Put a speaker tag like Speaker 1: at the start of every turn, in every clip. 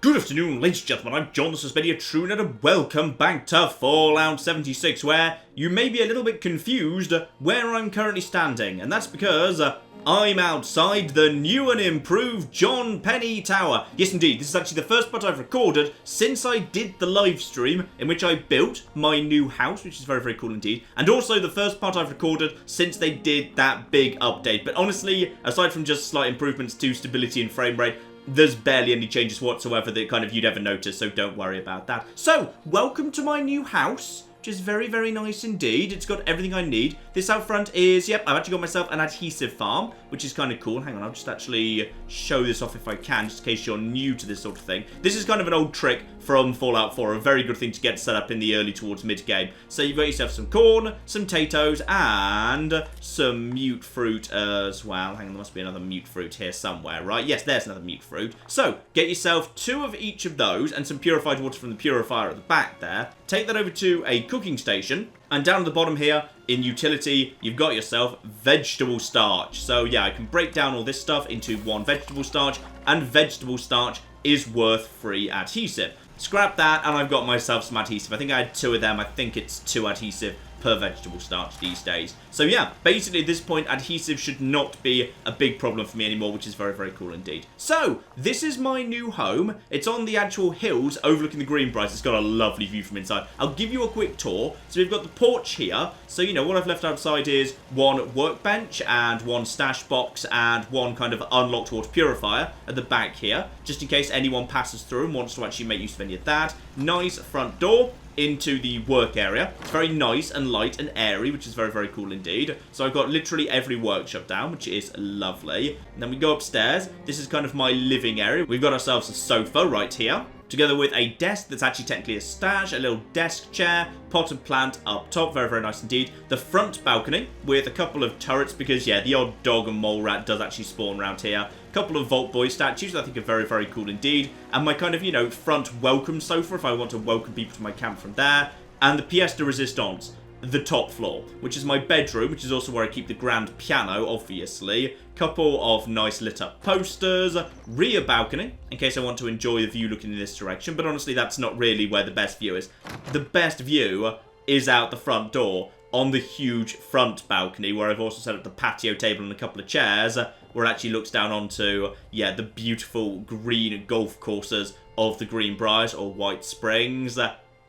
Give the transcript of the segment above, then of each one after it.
Speaker 1: Good afternoon, ladies and gentlemen, I'm John, this is Media TrueNet, and welcome back to Fallout 76, where you may be a little bit confused where I'm currently standing, and that's because I'm outside the new and improved John Penny Tower. Yes, indeed, this is actually the first part I've recorded since I did the live stream in which I built my new house, which is very, very cool indeed, and also the first part I've recorded since they did that big update. But honestly, aside from just slight improvements to stability and frame rate, there's barely any changes whatsoever that kind of you'd ever notice, so don't worry about that. So, welcome to my new house, which is very, very nice indeed. It's got everything I need. This out front is, yep, I've actually got myself an adhesive farm, which is kind of cool. Hang on, I'll just actually show this off if I can, just in case you're new to this sort of thing. This is kind of an old trick from Fallout 4, a very good thing to get set up in the early towards mid-game. So you've got yourself some corn, some potatoes, and some mute fruit as well. Hang on, there must be another mute fruit here somewhere, right? Yes, there's another mute fruit. So, get yourself 2 of each of those, and some purified water from the purifier at the back there. Take that over to a cooking station, and down at the bottom here, in utility, you've got yourself vegetable starch. So yeah, I can break down all this stuff into 1 vegetable starch, and vegetable starch is worth free adhesive. Scrap that, and I've got myself some adhesive. I think I had 2 of them. I think it's 2 adhesive per vegetable starch these days. So yeah, basically at this point, adhesive should not be a big problem for me anymore, which is very, very cool indeed. So, this is my new home. It's on the actual hills overlooking the Greenbriers. It's got a lovely view from inside. I'll give you a quick tour. So we've got the porch here. So, you know, what I've left outside is 1 workbench and 1 stash box and 1 kind of unlocked water purifier at the back here, just in case anyone passes through and wants to actually make use of any of that. Nice front door into the work area. It's very nice and light and airy, which is very, very cool indeed. So I've got literally every workshop down, which is lovely. And then we go upstairs. This is kind of my living area. We've got ourselves a sofa right here, together with a desk that's actually technically a stash, a little desk chair, potted plant up top, very, very nice indeed. The front balcony with a couple of turrets, because yeah, the odd dog and mole rat does actually spawn around here. Couple of Vault Boy statues that I think are very, very cool indeed. And my kind of, you know, front welcome sofa if I want to welcome people to my camp from there. And the pièce de résistance, the top floor, which is my bedroom, which is also where I keep the grand piano, obviously. Couple of nice lit up posters, rear balcony, in case I want to enjoy the view looking in this direction. But honestly, that's not really where the best view is. The best view is out the front door on the huge front balcony, where I've also set up the patio table and a couple of chairs, where it actually looks down onto, yeah, the beautiful green golf courses of the Greenbriers or White Springs.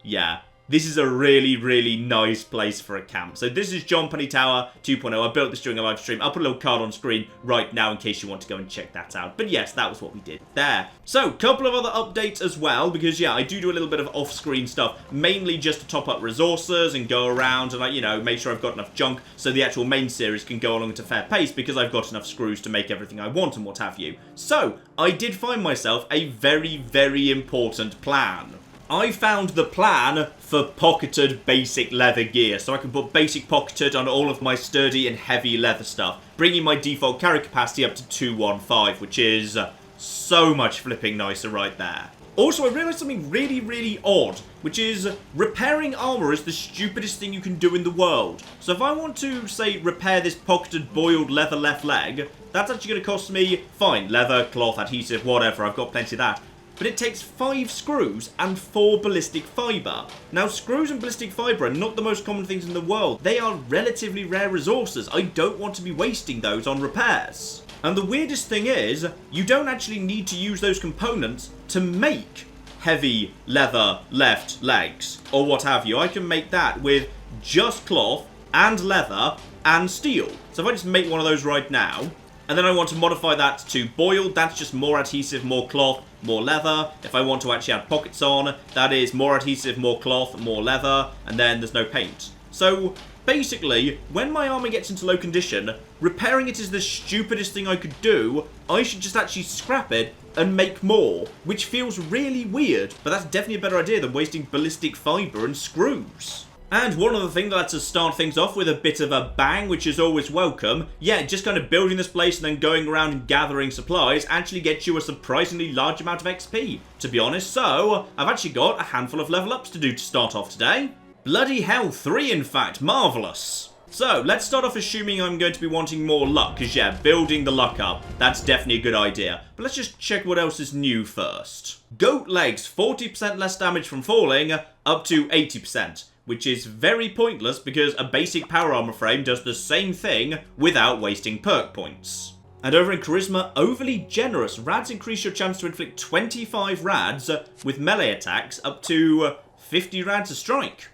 Speaker 1: Yeah, this is a really, really nice place for a camp. So this is John Penny Tower 2.0. I built this during a live stream. I'll put a little card on screen right now in case you want to go and check that out. But yes, that was what we did there. So, couple of other updates as well, because yeah, I do a little bit of off-screen stuff, mainly just to top up resources and go around and, you know, make sure I've got enough junk so the actual main series can go along at a fair pace, because I've got enough screws to make everything I want and what have you. So, I did find myself a very, very important plan. I found the plan for pocketed basic leather gear, so I can put basic pocketed on all of my sturdy and heavy leather stuff, bringing my default carry capacity up to 215, which is so much flipping nicer right there. Also, I realised something really, really odd, which is repairing armour is the stupidest thing you can do in the world. So if I want to, say, repair this pocketed boiled leather left leg, that's actually going to cost me, fine, leather, cloth, adhesive, whatever, I've got plenty of that. But it takes 5 screws and 4 ballistic fibre. Now, screws and ballistic fibre are not the most common things in the world. They are relatively rare resources. I don't want to be wasting those on repairs. And the weirdest thing is, you don't actually need to use those components to make heavy leather left legs, or what have you. I can make that with just cloth and leather and steel. So if I just make one of those right now, and then I want to modify that to boiled, that's just more adhesive, more cloth, more leather. If I want to actually add pockets on, that is more adhesive, more cloth, more leather, and then there's no paint. So, basically, when my armor gets into low condition, repairing it is the stupidest thing I could do. I should just actually scrap it and make more, which feels really weird, but that's definitely a better idea than wasting ballistic fibre and screws. And one other thing that to start things off with a bit of a bang, which is always welcome, yeah, just kind of building this place and then going around and gathering supplies actually gets you a surprisingly large amount of XP, to be honest. So, I've actually got a handful of level ups to do to start off today. Bloody hell, 3 in fact, marvellous. So, let's start off assuming I'm going to be wanting more luck, because yeah, building the luck up, that's definitely a good idea. But let's just check what else is new first. Goat legs, 40% less damage from falling, up to 80%, which is very pointless because a basic power armor frame does the same thing without wasting perk points. And over in Charisma, overly generous, rads increase your chance to inflict 25 rads with melee attacks up to 50 rads a strike.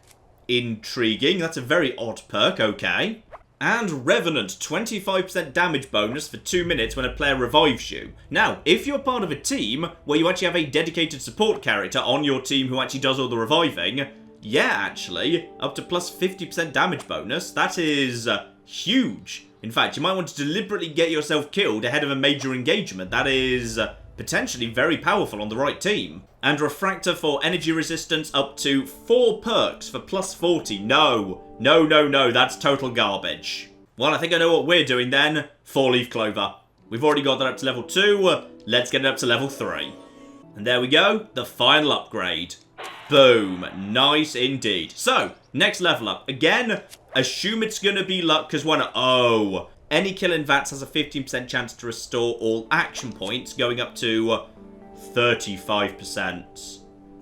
Speaker 1: Intriguing, that's a very odd perk, okay. And Revenant, 25% damage bonus for 2 minutes when a player revives you. Now, if you're part of a team where you actually have a dedicated support character on your team who actually does all the reviving, yeah, actually, up to plus 50% damage bonus, that is huge. In fact, you might want to deliberately get yourself killed ahead of a major engagement. That is potentially very powerful on the right team. And Refractor for energy resistance up to 4 perks for plus 40. No, that's total garbage. Well, I think I know what we're doing then. 4-leaf clover. We've already got that up to level 2. Let's get it up to level 3. And there we go, the final upgrade. Boom, nice indeed. So, next level up. Again, assume it's going to be luck because any kill in VATS has a 15% chance to restore all action points, going up to 35%.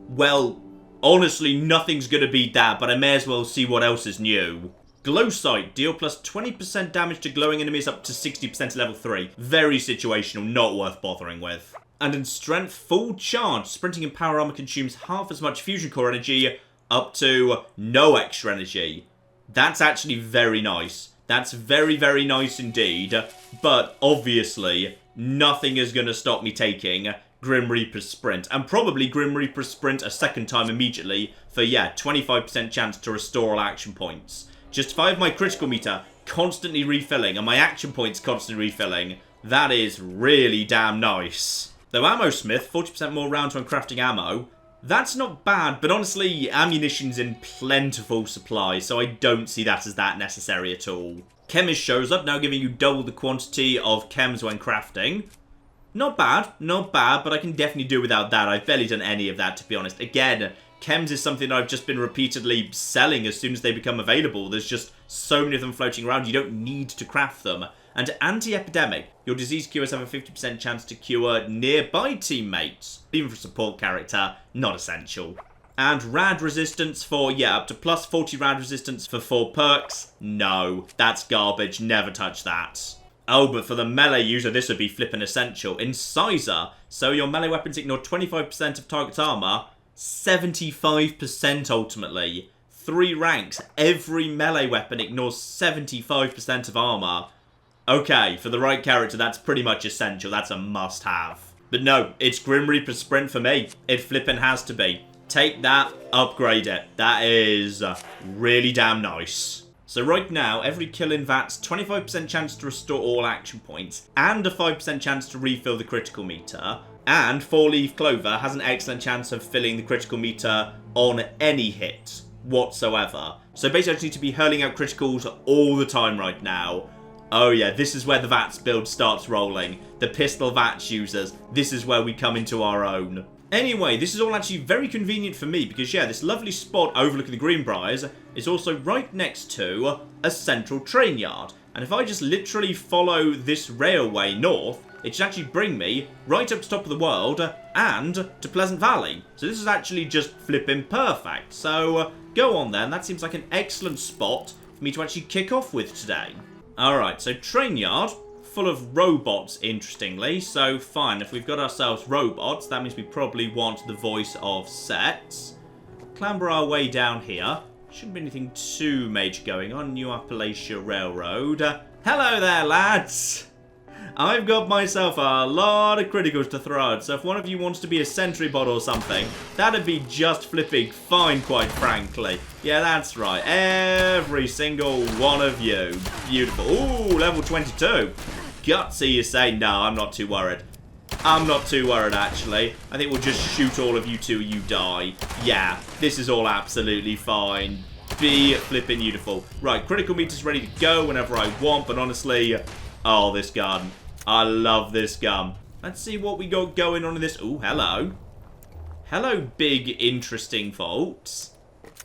Speaker 1: Well, honestly, nothing's going to beat that, but I may as well see what else is new. Glow Sight, deal plus 20% damage to glowing enemies up to 60% at level 3. Very situational, not worth bothering with. And in Strength, full charge, sprinting and power armor consumes half as much fusion core energy, up to no extra energy. That's actually very nice. That's very, very nice indeed. But obviously, nothing is going to stop me taking Grim Reaper's Sprint. And probably Grim Reaper's Sprint a second time immediately for, yeah, 25% chance to restore all action points. Justify of my critical meter constantly refilling and my action points constantly refilling. That is really damn nice. Though Ammo Smith, 40% more rounds when crafting ammo. That's not bad, but honestly, ammunition's in plentiful supply, so I don't see that as that necessary at all. Chemist shows up, now giving you double the quantity of chems when crafting. Not bad, but I can definitely do without that. I've barely done any of that, to be honest. Again, chems is something I've just been repeatedly selling as soon as they become available. There's just so many of them floating around, you don't need to craft them. And anti-epidemic, your disease cures have a 50% chance to cure nearby teammates. Even for a support character, not essential. And rad resistance for, yeah, up to plus 40 rad resistance for 4 perks. No, that's garbage, never touch that. Oh, but for the melee user, this would be flippin' essential. Incisor, so your melee weapons ignore 25% of target's armor, 75% ultimately. 3 ranks, every melee weapon ignores 75% of armor. Okay, for the right character, that's pretty much essential. That's a must-have. But no, it's Grim Reaper's Sprint for me. It flippin' has to be. Take that, upgrade it. That is really damn nice. So right now, every kill in VATS, 25% chance to restore all action points, and a 5% chance to refill the critical meter. And 4-leaf clover has an excellent chance of filling the critical meter on any hit whatsoever. So basically, I just need to be hurling out criticals all the time right now. Oh yeah, this is where the VATS build starts rolling. The pistol VATS users, this is where we come into our own. Anyway, this is all actually very convenient for me because, yeah, this lovely spot overlooking the Greenbriers is also right next to a central train yard. And if I just literally follow this railway north, it should actually bring me right up to top of the world and to Pleasant Valley. So this is actually just flipping perfect. So go on then, that seems like an excellent spot for me to actually kick off with today. Alright, so train yard, full of robots, interestingly. So, fine, if we've got ourselves robots, that means we probably want the voice of sets. Clamber our way down here. Shouldn't be anything too major going on. New Appalachia Railroad. Hello there, lads! I've got myself a lot of criticals to throw out, so if one of you wants to be a sentry bot or something, that'd be just flipping fine, quite frankly. Yeah, that's right. Every single one of you. Beautiful. Ooh, level 22. Gutsy, you say? No, I'm not too worried. I'm not too worried, actually. I think we'll just shoot all of you till you die. Yeah, this is all absolutely fine. Be flipping beautiful. Right, critical meter's ready to go whenever I want, but honestly, oh, this gun. I love this gun. Let's see what we got going on in this. Ooh, hello. Hello, big, interesting folks.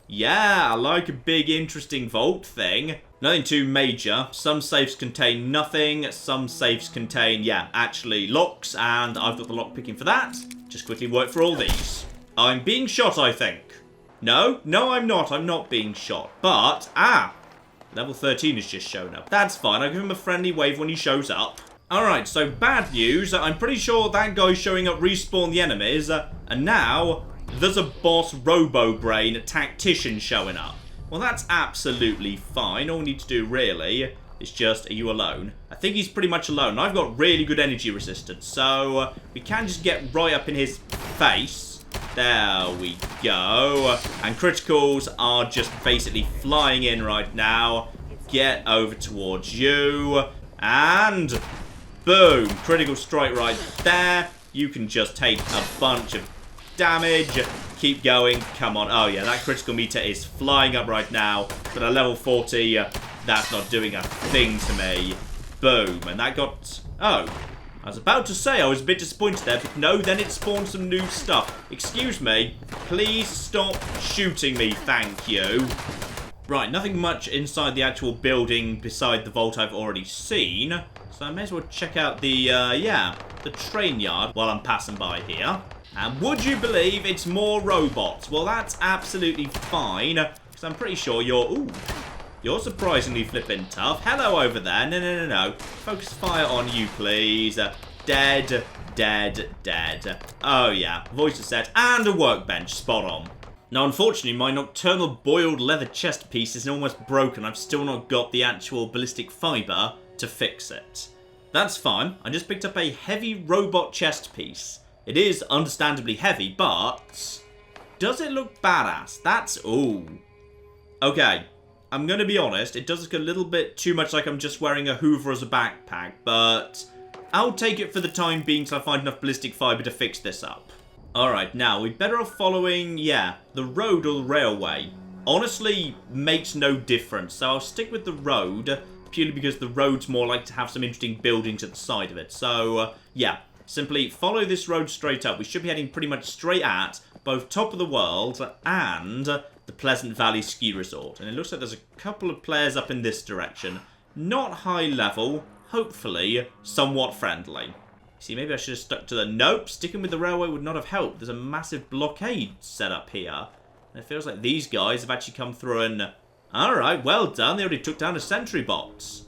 Speaker 1: Yeah, I like a big, interesting vault thing. Nothing too major. Some safes contain nothing. Some safes contain, yeah, actually locks. And I've got the lock picking for that. Just quickly work for all these. I'm being shot, I think. No, I'm not. I'm not being shot. But, level 13 has just shown up. That's fine. I'll give him a friendly wave when he shows up. Alright, so bad news. I'm pretty sure that guy showing up respawned the enemies. And now, there's a boss Robo-Brain tactician showing up. Well, that's absolutely fine. All we need to do, really, is just... Are you alone? I think he's pretty much alone. I've got really good energy resistance. So, we can just get right up in his face. There we go. And criticals are just basically flying in right now. Get over towards you. And... boom. Critical strike right there. You can just take a bunch of damage. Keep going. Come on. Oh, yeah. That critical meter is flying up right now. But at level 40, that's not doing a thing to me. Boom. And that got... Oh. I was about to say I was a bit disappointed there, but no, then it spawned some new stuff. Excuse me. Please stop shooting me. Thank you. Right. Nothing much inside the actual building beside the vault I've already seen. So I may as well check out the, the train yard while I'm passing by here. And would you believe it's more robots? Well, that's absolutely fine, because I'm pretty sure you're surprisingly flippin' tough. Hello over there. No. Focus fire on you, please. Dead. Oh, yeah. Voice is set. And a workbench. Spot on. Now, unfortunately, my nocturnal boiled leather chest piece is almost broken. I've still not got the actual ballistic fiber to fix it. That's fine. I just picked up a heavy robot chest piece. It is understandably heavy, but does it look badass? That's... ooh. Okay. I'm going to be honest. It does look a little bit too much like I'm just wearing a Hoover as a backpack, but I'll take it for the time being till I find enough ballistic fiber to fix this up. Alright, now, we're better off following, the road or the railway. Honestly, makes no difference, so I'll stick with the road, purely because the road's more like to have some interesting buildings at the side of it. So, simply follow this road straight up. We should be heading pretty much straight at both Top of the World and the Pleasant Valley Ski Resort. And it looks like there's a couple of players up in this direction. Not high level, hopefully somewhat friendly. See, maybe I should have stuck to the... Nope, sticking with the railway would not have helped. There's a massive blockade set up here. And it feels like these guys have actually come through and... Alright, well done. They already took down a sentry box.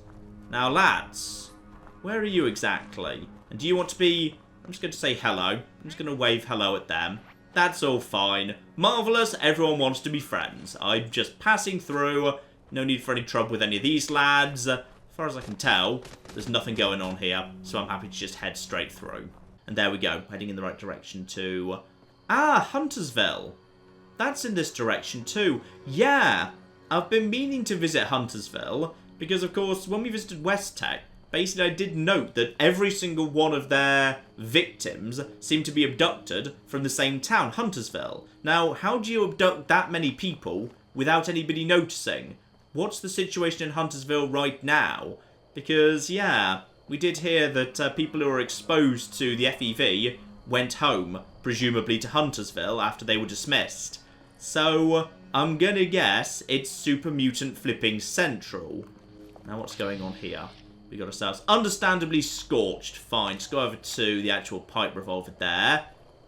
Speaker 1: Now, lads, where are you exactly? And do you want to be... I'm just going to say hello. I'm just going to wave hello at them. That's all fine. Marvellous. Everyone wants to be friends. I'm just passing through. No need for any trouble with any of these lads. As far as I can tell, there's nothing going on here. So I'm happy to just head straight through. And there we go. Heading in the right direction to... Huntersville. That's in this direction too. Yeah. I've been meaning to visit Huntersville. Because, of course, when we visited West Tech, basically, I did note that every single one of their victims seemed to be abducted from the same town, Huntersville. Now, how do you abduct that many people without anybody noticing? What's the situation in Huntersville right now? Because, we did hear that people who were exposed to the FEV went home, presumably to Huntersville, after they were dismissed. So, I'm gonna guess it's Super Mutant Flipping Central. Now, what's going on here? We got ourselves understandably scorched. Fine, let's go over to the actual pipe revolver there.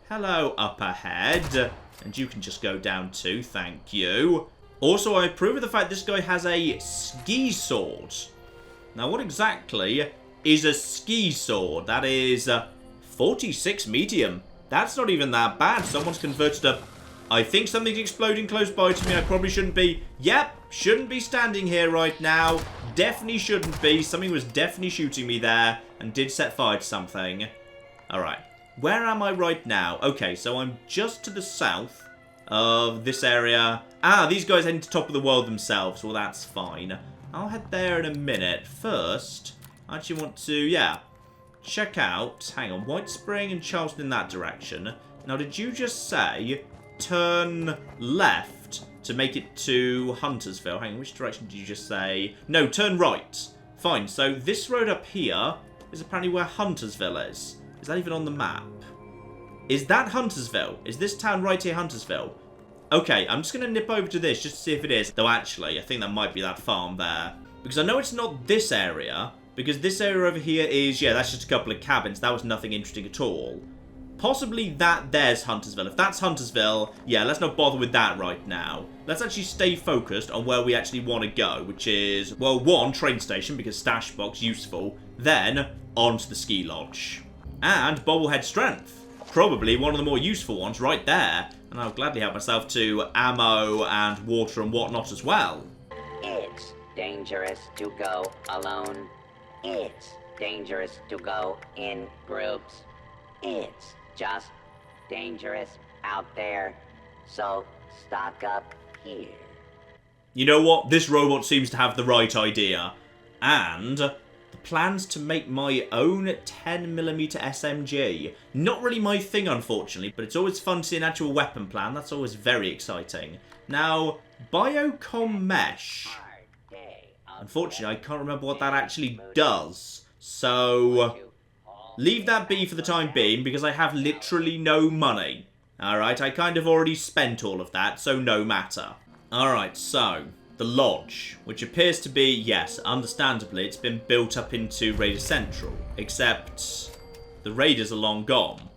Speaker 1: Hello up ahead. And you can just go down too, thank you. Also, I approve of the fact this guy has a ski sword. Now, what exactly is a ski sword? That is 46 medium. That's not even that bad. Someone's converted a... I think something's exploding close by to me. I probably shouldn't be... Yep, shouldn't be standing here right now. Definitely shouldn't be. Something was definitely shooting me there and did set fire to something. Alright. Where am I right now? Okay, so I'm just to the south of this area. These guys heading to Top of the World themselves. Well, that's fine. I'll head there in a minute. First, I actually want to, check out... Hang on, White Spring and Charleston in that direction. Now, did you just say... turn left to make it to Huntersville? Hang on, which direction did you just say? No, turn right. Fine, so this road up here is apparently where Huntersville is. Is that even on the map? Is that Huntersville? Is this town right here Huntersville? Okay, I'm just going to nip over to this just to see if it is. Though actually, I think that might be that farm there. Because I know it's not this area. Because this area over here is, yeah, that's just a couple of cabins. That was nothing interesting at all. Possibly there's Huntersville. If that's Huntersville, yeah, let's not bother with that right now. Let's actually stay focused on where we actually want to go, which is, well, one, train station, because stash box, useful. Then, onto the ski lodge. And bobblehead strength. Probably one of the more useful ones right there. And I'll gladly help myself to ammo and water and whatnot as well.
Speaker 2: It's dangerous to go alone. It's dangerous to go in groups. It's just dangerous out there. So stock up here.
Speaker 1: You know what? This robot seems to have the right idea. And the plans to make my own 10mm SMG. Not really my thing, unfortunately, but it's always fun to see an actual weapon plan. That's always very exciting. Now, Biocom Mesh. Unfortunately, I can't remember what that actually does. So, leave that be for the time being, because I have literally no money. Alright, I kind of already spent all of that, so no matter. Alright, so, the lodge, which appears to be, yes, understandably, it's been built up into Raider Central, except the Raiders are long gone.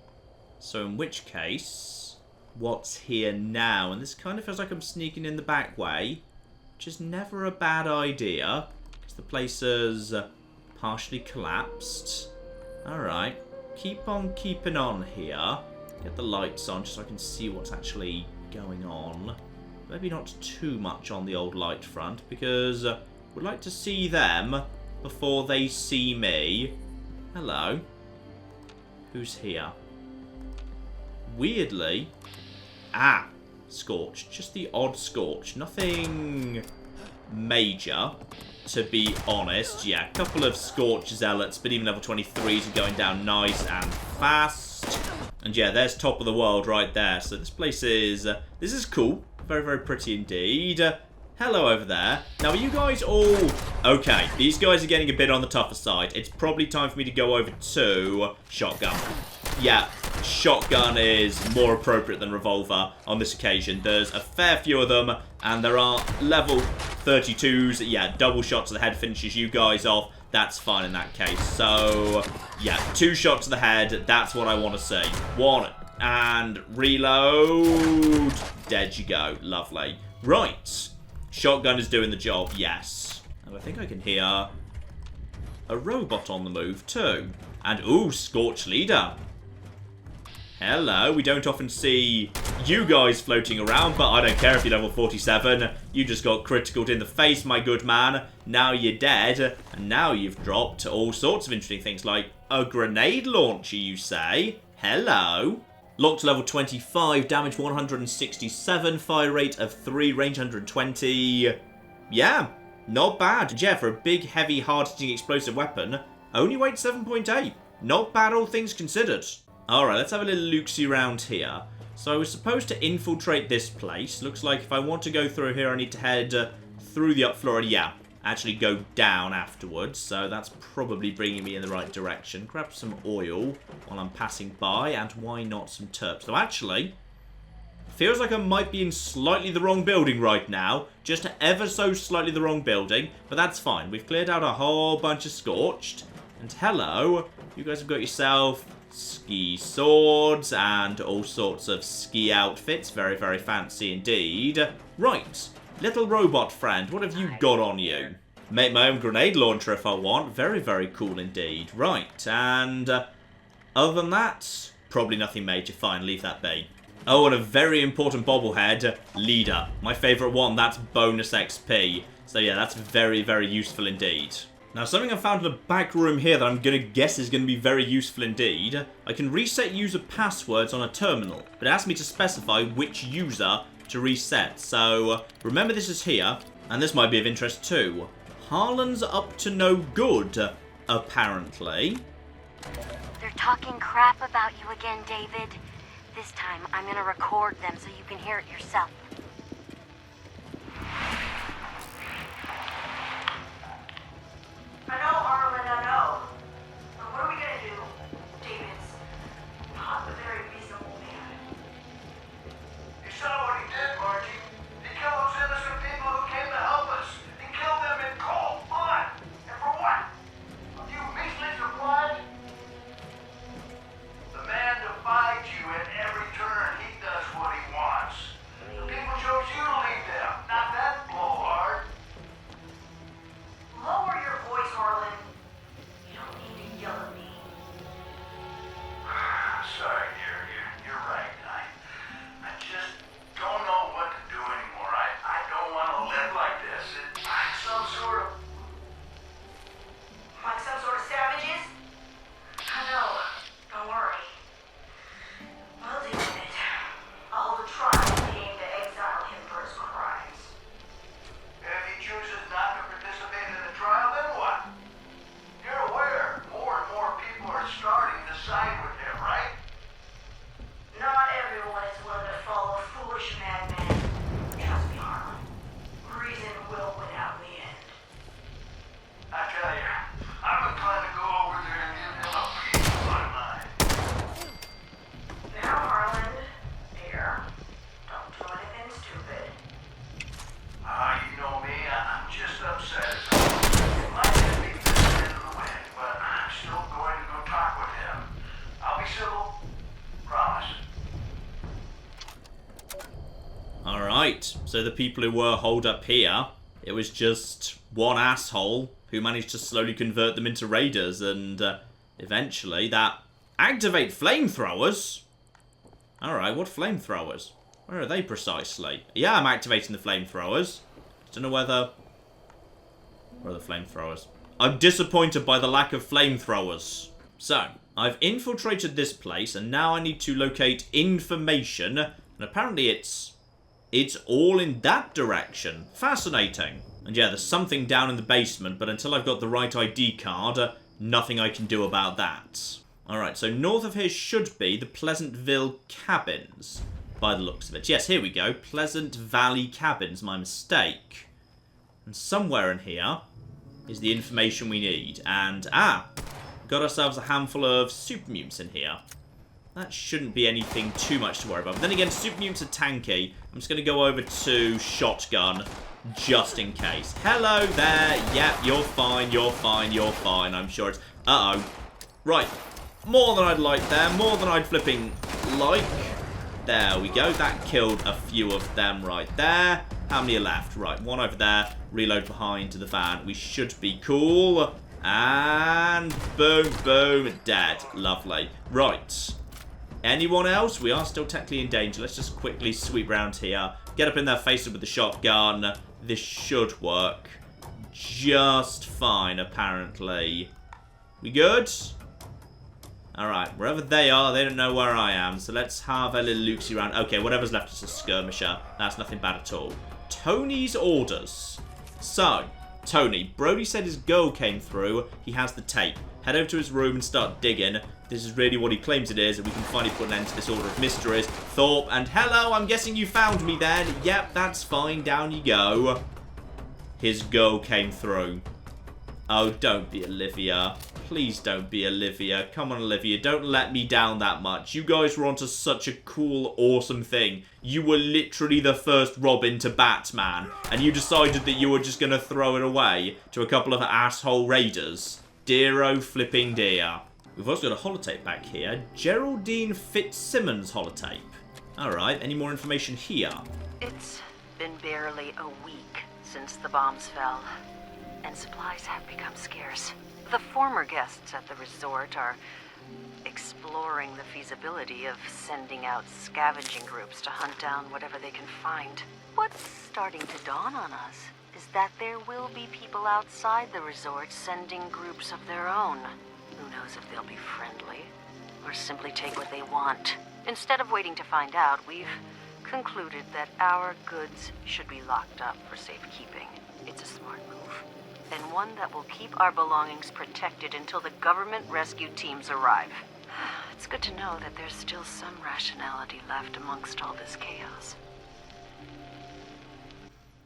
Speaker 1: So in which case, what's here now? And this kind of feels like I'm sneaking in the back way, which is never a bad idea, because the place has partially collapsed. Alright, keep on keeping on here. Get the lights on just so I can see what's actually going on. Maybe not too much on the old light front, because we'd like to see them before they see me. Hello. Who's here? Weirdly... Ah, Scorch. Just the odd Scorch. Nothing major, to be honest. Yeah, a couple of Scorch Zealots, but even level 23s are going down nice and fast. And yeah, there's top of the world right there. So this place is... this is cool. Very, very pretty indeed. Hello over there. Now, are you guys all... Okay, these guys are getting a bit on the tougher side. It's probably time for me to go over to shotgun. Yeah, shotgun is more appropriate than revolver on this occasion. There's a fair few of them, and there are level 32s. Yeah, double shot to the head finishes you guys off. That's fine in that case. So, yeah, 2 shots to the head. That's what I want to see. 1, and reload. Dead you go. Lovely. Right. Shotgun is doing the job, yes. And I think I can hear a robot on the move too. And, ooh, Scorch Leader. Hello. We don't often see you guys floating around, but I don't care if you're level 47. You just got criticaled in the face, my good man. Now you're dead. And now you've dropped all sorts of interesting things, like a grenade launcher, you say? Hello. Locked to level 25, damage 167, fire rate of 3, range 120. Yeah, not bad. Yeah, for a big, heavy, hard-hitting explosive weapon, only weight 7.8. Not bad, all things considered. Alright, let's have a little look-see around here. So I was supposed to infiltrate this place. Looks like if I want to go through here, I need to head through the upfloor. Yeah, actually go down afterwards. So that's probably bringing me in the right direction. Grab some oil while I'm passing by, and why not some terps? So actually, feels like I might be in slightly the wrong building right now. Just ever so slightly the wrong building, but that's fine. We've cleared out a whole bunch of Scorched. And hello, you guys have got yourself ski swords and all sorts of ski outfits. Very, very fancy indeed. Right, little robot friend, what have you got on you? Make my own grenade launcher if I want. Very, very cool indeed. Right, and other than that, probably nothing major. Fine, leave that be. Oh, and a very important bobblehead, Leader. My favourite one, that's bonus XP. So yeah, that's very, very useful indeed. Now, something I found in the back room here that I'm going to guess is going to be very useful indeed. I can reset user passwords on a terminal, but it asks me to specify which user to reset. So, remember this is here, and this might be of interest too. Harlan's up to no good, apparently.
Speaker 3: They're talking crap about you again, David. This time, I'm gonna record them so you can hear it yourself.
Speaker 4: I know, Harlan, I know. But what are we gonna do? David's not a very reasonable man.
Speaker 5: You saw what he did, Mark.
Speaker 1: Right, so the people who were holed up here, it was just one asshole who managed to slowly convert them into raiders, and eventually that... Activate flamethrowers? Alright, what flamethrowers? Where are they precisely? Yeah, I'm activating the flamethrowers. Don't know whether... Where are the flamethrowers? I'm disappointed by the lack of flamethrowers. So, I've infiltrated this place, and now I need to locate information, and apparently it's all in that direction. Fascinating. And yeah, there's something down in the basement, but until I've got the right ID card, nothing I can do about that. Alright, so north of here should be the Pleasantville Cabins, by the looks of it. Yes, here we go. Pleasant Valley Cabins, my mistake. And somewhere in here is the information we need. And, got ourselves a handful of super mutants in here. That shouldn't be anything too much to worry about. But then again, super mutants are tanky. I'm just going to go over to shotgun, just in case. Hello there. Yep, you're fine, you're fine, you're fine. I'm sure it's... Uh-oh. Right. More than I'd like there. More than I'd flipping like. There we go. That killed a few of them right there. How many are left? Right, one over there. Reload behind the van. We should be cool. And boom, boom, dead. Lovely. Right. Anyone else? We are still technically in danger. Let's just quickly sweep around here. Get up in their faces with the shotgun. This should work just fine, apparently. We good? Alright, wherever they are, they don't know where I am. So let's have a little look-see around. Okay, whatever's left is a skirmisher. That's nothing bad at all. Tony's orders. So, Tony, Brody said his girl came through. He has the tape. Head over to his room and start digging. This is really what he claims it is, and we can finally put an end to this order of mysteries. Thorpe, and hello, I'm guessing you found me then. Yep, that's fine. Down you go. His girl came through. Oh, don't be Olivia. Please don't be Olivia. Come on, Olivia. Don't let me down that much. You guys were onto such a cool, awesome thing. You were literally the first Robin to Batman. And you decided that you were just going to throw it away to a couple of asshole raiders. Dear-o flipping dear. We've also got a holotape back here. Geraldine Fitzsimmons holotape. Alright, any more information here?
Speaker 5: It's been barely a week since the bombs fell, and supplies have become scarce. The former guests at the resort are exploring the feasibility of sending out scavenging groups to hunt down whatever they can find. What's starting to dawn on us is that there will be people outside the resort sending groups of their own. Who knows if they'll be friendly or simply take what they want. Instead of waiting to find out, we've concluded that our goods should be locked up for safekeeping. It's a smart move, and one that will keep our belongings protected until the government rescue teams arrive. It's good to know that there's still some rationality left amongst all this chaos.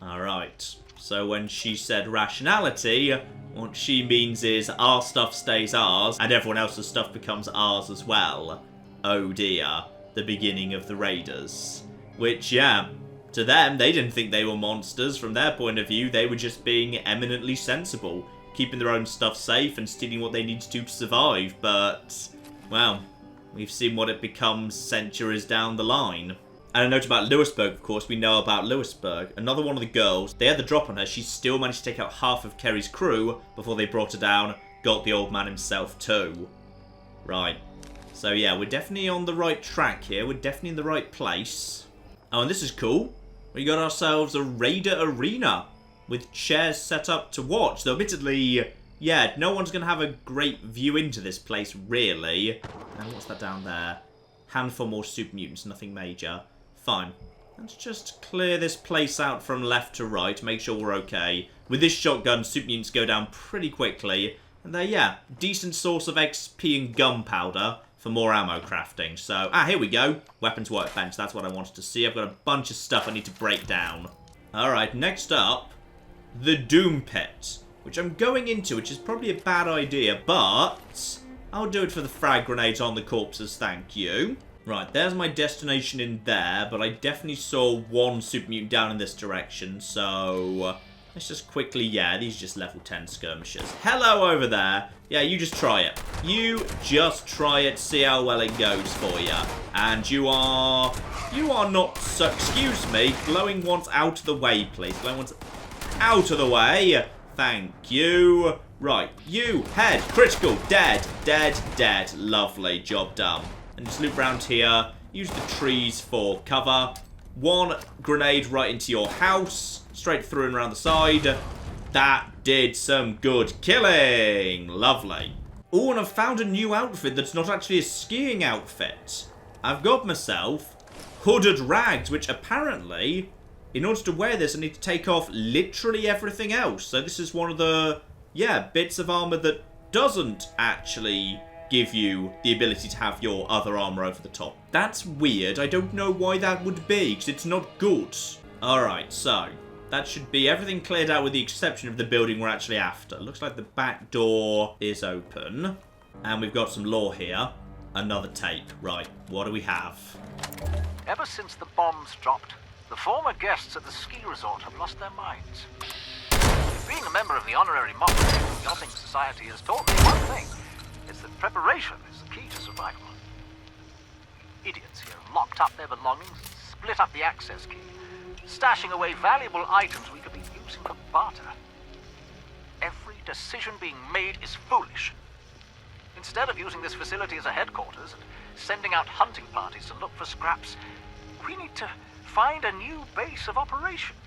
Speaker 1: Alright, so when she said rationality, what she means is our stuff stays ours, and everyone else's stuff becomes ours as well. Oh dear, the beginning of the Raiders. Which, yeah, to them, they didn't think they were monsters. From their point of view, they were just being eminently sensible, keeping their own stuff safe and stealing what they needed to survive. But, well, we've seen what it becomes centuries down the line. And a note about Lewisburg, of course, we know about Lewisburg. Another one of the girls, they had the drop on her. She still managed to take out half of Kerry's crew before they brought her down. Got the old man himself too. Right. So yeah, we're definitely on the right track here. We're definitely in the right place. Oh, and this is cool. We got ourselves a Raider Arena with chairs set up to watch. Though admittedly, yeah, no one's going to have a great view into this place, really. And what's that down there? Handful more super mutants, nothing major. Fine. Let's just clear this place out from left to right, make sure we're okay. With this shotgun, super mutants go down pretty quickly. And they're, yeah, decent source of XP and gunpowder for more ammo crafting. So, here we go. Weapons workbench, that's what I wanted to see. I've got a bunch of stuff I need to break down. Alright, next up, the Doom Pit, which I'm going into, which is probably a bad idea, but I'll do it for the frag grenades on the corpses, thank you. Right, there's my destination in there, but I definitely saw one super mutant down in this direction, so let's just quickly, yeah, these are just level 10 skirmishers. Hello over there. Yeah, you just try it. You just try it, see how well it goes for you. And you are are not so... Excuse me. Glowing ones out of the way, please. Glowing ones out of the way. Thank you. Right. You. Head. Critical. Dead. Dead. Dead. Lovely. Job done. And just loop around here. Use the trees for cover. One grenade right into your house. Straight through and around the side. That did some good killing. Lovely. Oh, and I've found a new outfit that's not actually a skiing outfit. I've got myself hooded rags, which apparently, in order to wear this, I need to take off literally everything else. So this is one of the, bits of armor that doesn't actually give you the ability to have your other armor over the top. That's weird. I don't know why that would be, because it's not good. Alright, so that should be everything cleared out with the exception of the building we're actually after. Looks like the back door is open. And we've got some lore here. Another tape. Right, what do we have?
Speaker 6: Ever since the bombs dropped, the former guests at the ski resort have lost their minds. Being a member of the honorary Motley Yachting Society has taught me one thing. It's that preparation is the key to survival. Idiots here locked up their belongings, split up the access key, stashing away valuable items we could be using for barter. Every decision being made is foolish. Instead of using this facility as a headquarters and sending out hunting parties to look for scraps, we need to find a new base of operations.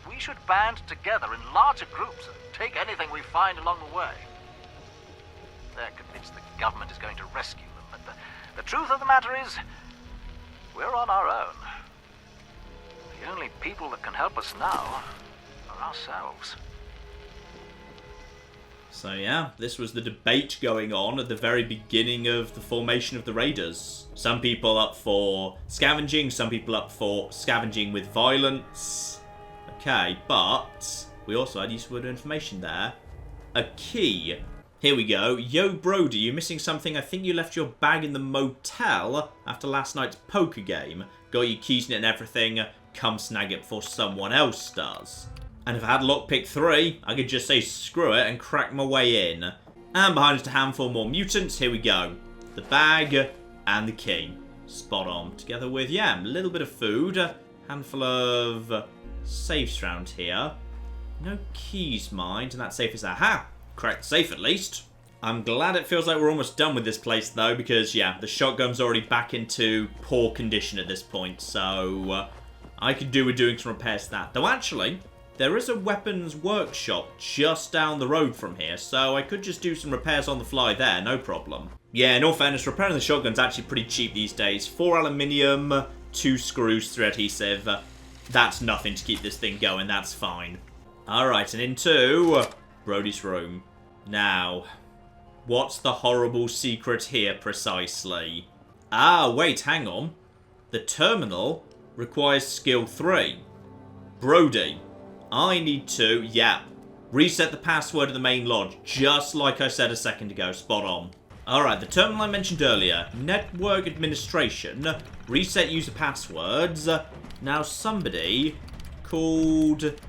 Speaker 6: We should band together in larger groups and take anything we find along the way. They're convinced the government is going to rescue them, but the truth of the matter is, we're on our own. The only people that can help us now are ourselves.
Speaker 1: So yeah, this was the debate going on at the very beginning of the formation of the Raiders. Some people up for scavenging, some people up for scavenging with violence. Okay, but we also had useful information there. A key. Here we go. Yo, Brody, you're missing something. I think you left your bag in the motel after last night's poker game. Got your keys in it and everything. Come snag it before someone else does. And if I had lockpick 3, I could just say screw it and crack my way in. And behind us a handful more mutants. Here we go. The bag and the key. Spot on. Together with, a little bit of food. Handful of safes around here. No keys, mind. And that safe is aha. Cracked the safe at least. I'm glad it feels like we're almost done with this place though, because the shotgun's already back into poor condition at this point. So I could do with doing some repairs to that. Though actually, there is a weapons workshop just down the road from here, so I could just do some repairs on the fly there, no problem. Yeah, in all fairness, repairing the shotgun's actually pretty cheap these days. 4 aluminium, 2 screws, 3 adhesive. That's nothing to keep this thing going, that's fine. Alright, and into Brody's room. Now, what's the horrible secret here precisely? Ah, wait, hang on. The terminal requires skill 3. Brody, I need to, reset the password of the main lodge, just like I said a second ago, spot on. Alright, the terminal I mentioned earlier, network administration, reset user passwords. Now somebody called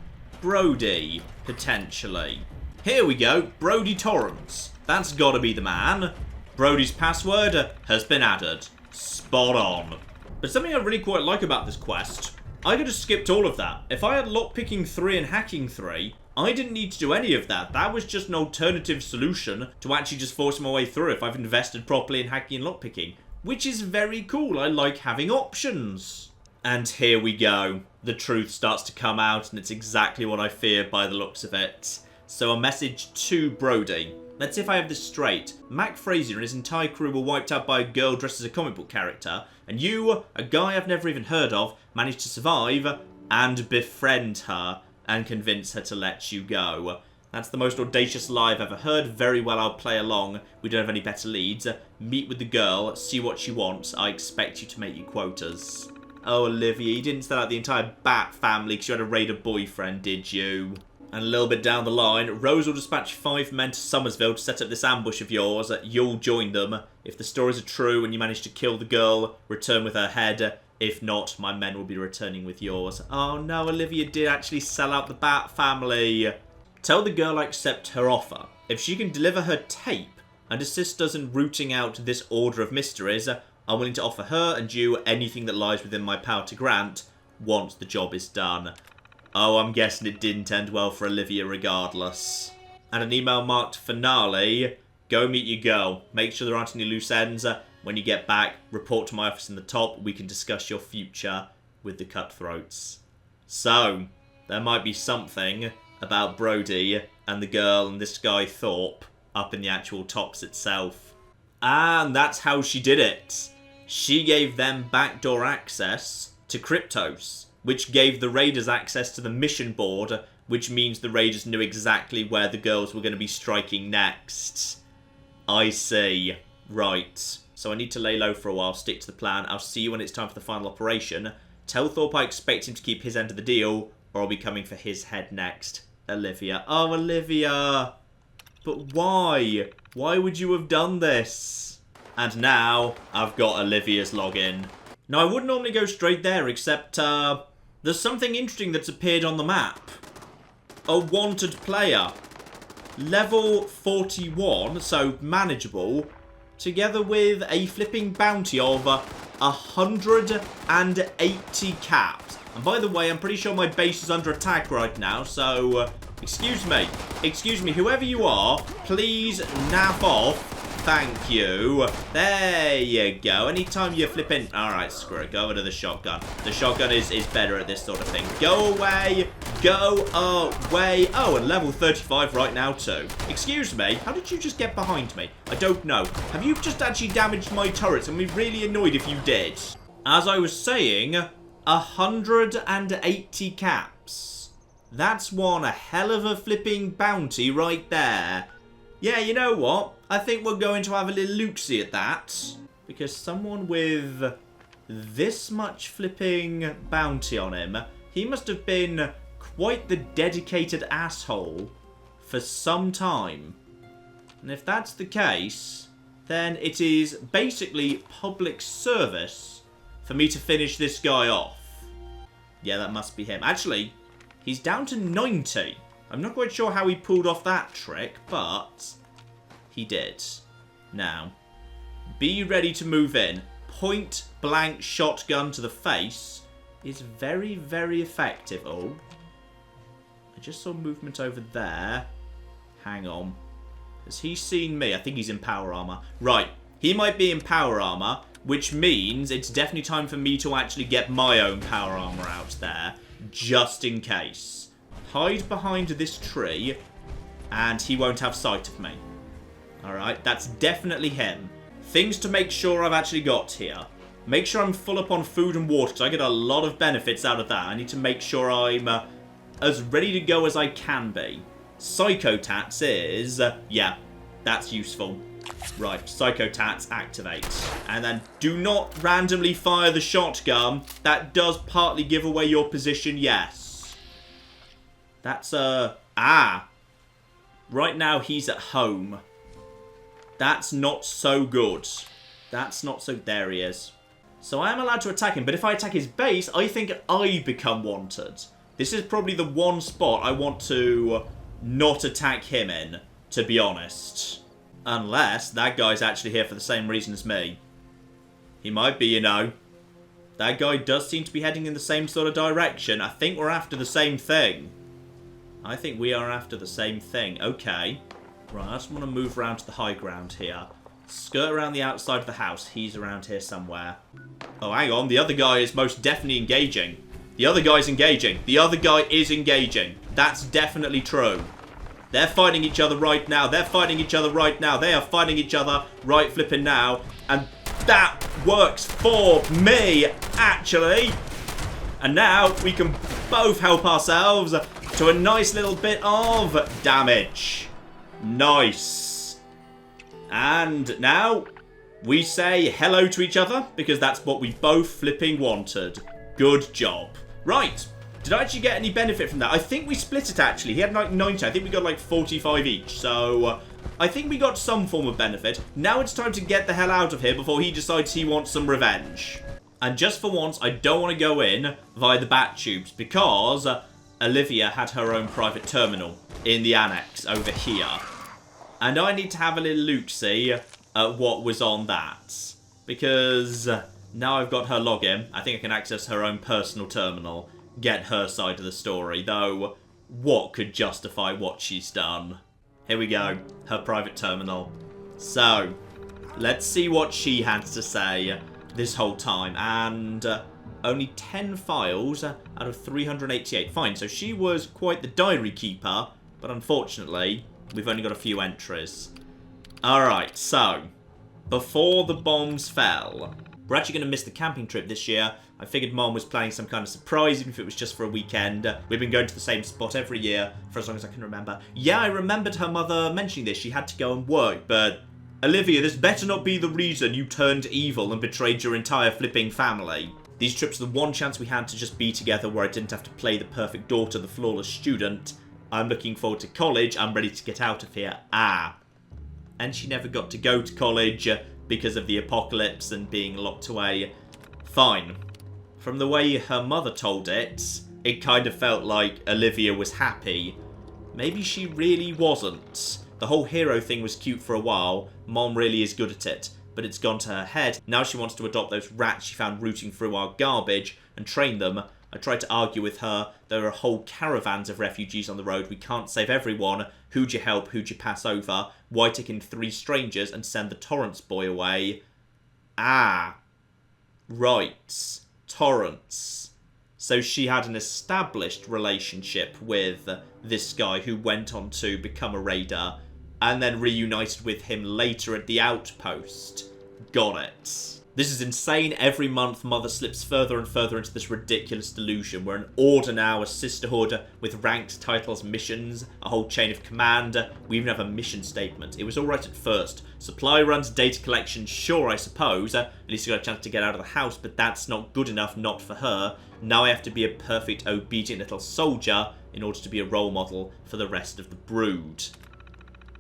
Speaker 1: Brody, potentially. Here we go, Brody Torrance. That's gotta be the man. Brody's password has been added. Spot on. But something I really quite like about this quest, I could have skipped all of that. If I had lockpicking 3 and hacking 3, I didn't need to do any of that. That was just an alternative solution to actually just force my way through if I've invested properly in hacking and lockpicking. Which is very cool. I like having options. And here we go. The truth starts to come out, and it's exactly what I feared by the looks of it. So a message to Brody. Let's see if I have this straight. Mac Fraser and his entire crew were wiped out by a girl dressed as a comic book character, and you, a guy I've never even heard of, managed to survive and befriend her and convince her to let you go. That's the most audacious lie I've ever heard. Very well, I'll play along. We don't have any better leads. Meet with the girl, see what she wants. I expect you to make your quotas. Oh, Olivia, you didn't sell out the entire Bat family because you had a raider boyfriend, did you? And a little bit down the line, Rose will dispatch 5 men to Somersville to set up this ambush of yours. You'll join them. If the stories are true and you manage to kill the girl, return with her head. If not, my men will be returning with yours. Oh no, Olivia did actually sell out the Bat family. Tell the girl I accept her offer. If she can deliver her tape and assist us in rooting out this order of mysteries, I'm willing to offer her and you anything that lies within my power to grant once the job is done. Oh, I'm guessing it didn't end well for Olivia regardless. And an email marked finale. Go meet your girl. Make sure there aren't any loose ends. When you get back, report to my office in the top. We can discuss your future with the cutthroats. So, there might be something about Brody and the girl and this guy Thorpe up in the actual tops itself. And that's how she did it. She gave them backdoor access to Cryptos, which gave the Raiders access to the mission board, which means the Raiders knew exactly where the girls were going to be striking next. I see. Right. So I need to lay low for a while, stick to the plan. I'll see you when it's time for the final operation. Tell Thorpe I expect him to keep his end of the deal, or I'll be coming for his head next. Olivia. Oh, Olivia. But why? Why would you have done this? And now, I've got Olivia's login. Now, I wouldn't normally go straight there, except, there's something interesting that's appeared on the map. A wanted player. Level 41, so manageable, together with a flipping bounty of 180 caps. And by the way, I'm pretty sure my base is under attack right now, so, excuse me, whoever you are, please naff off. Thank you. There you go. Anytime you're flipping... Alright, screw it. Go over to the shotgun. The shotgun is better at this sort of thing. Go away. Go away. Oh, and level 35 right now too. Excuse me. How did you just get behind me? I don't know. Have you just actually damaged my turrets? I'm really annoyed if you did. As I was saying, 180 caps. That's one hell of a flipping bounty right there. Yeah, you know what? I think we're going to have a little look-see at that. Because someone with this much flipping bounty on him, he must have been quite the dedicated asshole for some time. And if that's the case, then it is basically public service for me to finish this guy off. Yeah, that must be him. Actually, he's down to 90. I'm not quite sure how he pulled off that trick, but he did. Now, be ready to move in. Point blank shotgun to the face is very, very effective. Oh, I just saw movement over there. Hang on. Has he seen me? I think he's in power armor. Right, he might be in power armor, which means it's definitely time for me to actually get my own power armor out there, just in case. Hide behind this tree, and he won't have sight of me. Alright, that's definitely him. Things to make sure I've actually got here. Make sure I'm full up on food and water, because I get a lot of benefits out of that. I need to make sure I'm as ready to go as I can be. Psychotats is... yeah, that's useful. Right, Psychotats activate. And then do not randomly fire the shotgun. That does partly give away your position, yes. That's, right now he's at home. That's not so good. That's not so... There he is. So I am allowed to attack him, but if I attack his base, I think I become wanted. This is probably the one spot I want to not attack him in, to be honest. Unless that guy's actually here for the same reason as me. He might be, you know. That guy does seem to be heading in the same sort of direction. I think we're after the same thing. I think we are after the same thing. Okay. Right, I just want to move around to the high ground here. Skirt around the outside of the house. He's around here somewhere. Oh, hang on. The other guy is most definitely engaging. The other guy's engaging. The other guy is engaging. That's definitely true. They're fighting each other right now. They're fighting each other right now. They are fighting each other right flipping now. And that works for me, actually. And now we can both help ourselves to a nice little bit of damage. Nice. And now we say hello to each other because that's what we both flipping wanted. Good job. Right. Did I actually get any benefit from that? I think we split it, actually. He had like 90. I think we got like 45 each. So I think we got some form of benefit. Now it's time to get the hell out of here before he decides he wants some revenge. And just for once, I don't want to go in via the bat tubes because Olivia had her own private terminal in the annex over here. And I need to have a little look-see at what was on that. because now I've got her login. I think I can access her own personal terminal, get her side of the story, though what could justify what she's done? Here we go, her private terminal. So, let's see what she has to say this whole time, and only 10 files out of 388. Fine, so she was quite the diary keeper, but unfortunately, we've only got a few entries. Alright, so, before the bombs fell, we're actually going to miss the camping trip this year. I figured Mom was planning some kind of surprise, even if it was just for a weekend. We've been going to the same spot every year for as long as I can remember. Yeah, I remembered her mother mentioning this. She had to go and work, but Olivia, this better not be the reason you turned evil and betrayed your entire flipping family. These trips are the one chance we had to just be together where I didn't have to play the perfect daughter, the flawless student. I'm looking forward to college. I'm ready to get out of here. And she never got to go to college because of the apocalypse and being locked away. Fine. From the way her mother told it, it kind of felt like Olivia was happy. Maybe she really wasn't. The whole hero thing was cute for a while. Mom really is good at it. But it's gone to her head. Now she wants to adopt those rats she found rooting through our garbage and train them. I tried to argue with her. There are whole caravans of refugees on the road. We can't save everyone. Who'd you help? Who'd you pass over? Why take in 3 strangers and send the Torrance boy away? Right. Torrance. So she had an established relationship with this guy who went on to become a raider and then reunited with him later at the outpost. Got it. This is insane. Every month, Mother slips further and further into this ridiculous delusion. We're an order now, a sisterhood with ranked titles, missions, a whole chain of command. We even have a mission statement. It was alright at first. Supply runs, data collection, sure, I suppose. At least you got a chance to get out of the house, but that's not good enough, not for her. Now I have to be a perfect, obedient little soldier in order to be a role model for the rest of the brood.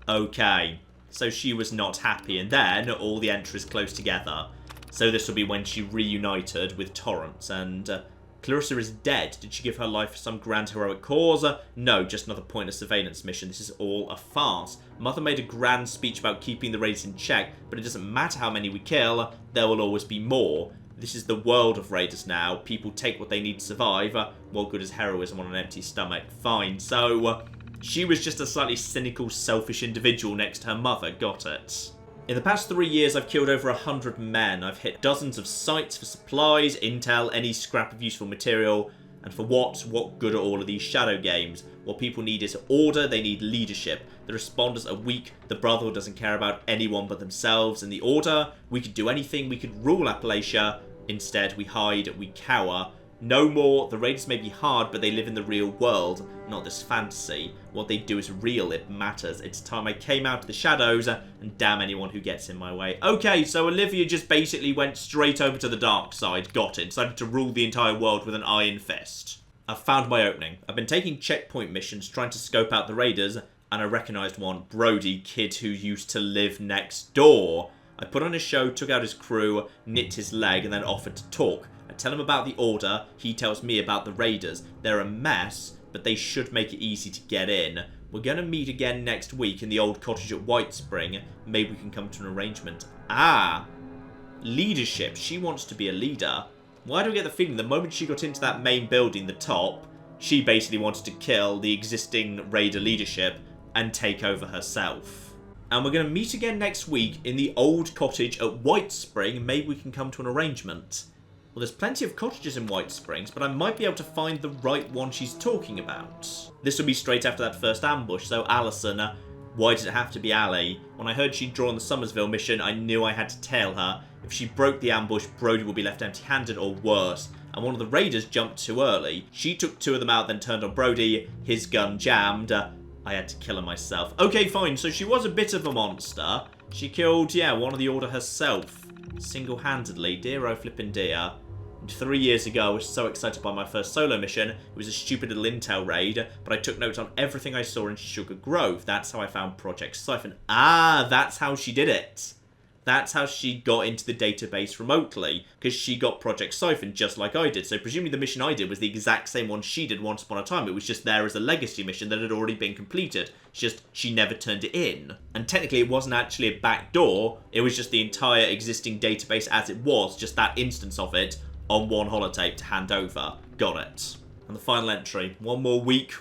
Speaker 1: Okay, so she was not happy, and then all the entries close together. So this will be when she reunited with Torrance, and Clarissa is dead. Did she give her life for some grand heroic cause? No, just another pointless surveillance mission. This is all a farce. Mother made a grand speech about keeping the raiders in check, but it doesn't matter how many we kill, there will always be more. This is the world of raiders now. People take what they need to survive. What good is heroism on an empty stomach? Fine, so she was just a slightly cynical, selfish individual next to her mother. Got it. In the past 3 years, I've killed over 100 men. I've hit dozens of sites for supplies, intel, any scrap of useful material. And for what? What good are all of these shadow games? What people need is order, they need leadership. The responders are weak, the Brotherhood doesn't care about anyone but themselves. In the Order, we could do anything, we could rule Appalachia. Instead, we hide, we cower. No more, the raiders may be hard, but they live in the real world, not this fantasy. What they do is real, it matters. It's time I came out of the shadows, and damn anyone who gets in my way. Okay, so Olivia just basically went straight over to the dark side, got it, decided to rule the entire world with an iron fist. I've found my opening. I've been taking checkpoint missions, trying to scope out the raiders, and I recognised one, Brody, kid who used to live next door. I put on his show, took out his crew, nicked his leg, and then offered to talk. I tell him about the Order, he tells me about the raiders. They're a mess, but they should make it easy to get in. We're going to meet again next week in the old cottage at White Spring. Maybe we can come to an arrangement. Leadership. She wants to be a leader. Why do I get the feeling the moment she got into that main building, the top, she basically wanted to kill the existing raider leadership and take over herself. And we're going to meet again next week in the old cottage at White Spring. Maybe we can come to an arrangement. Well, there's plenty of cottages in White Springs, but I might be able to find the right one she's talking about. This will be straight after that first ambush, so Allison, why did it have to be Allie? When I heard she'd drawn the Summersville mission, I knew I had to tail her. If she broke the ambush, Brody would be left empty-handed or worse. And one of the raiders jumped too early. She took 2 of them out, then turned on Brody. His gun jammed. I had to kill her myself. Okay, fine, so she was a bit of a monster. She killed, one of the Order herself. Single-handedly. Dear oh flippin' dear. 3 years ago, I was so excited by my first solo mission. It was a stupid little intel raid, but I took notes on everything I saw in Sugar Grove. That's how I found Project Siphon. That's how she did it. That's how she got into the database remotely, because she got Project Siphon just like I did. So presumably the mission I did was the exact same one she did once upon a time. It was just there as a legacy mission that had already been completed. It's just she never turned it in. And technically it wasn't actually a backdoor, it was just the entire existing database as it was, just that instance of it on one holotape to hand over. Got it. And the final entry. One more week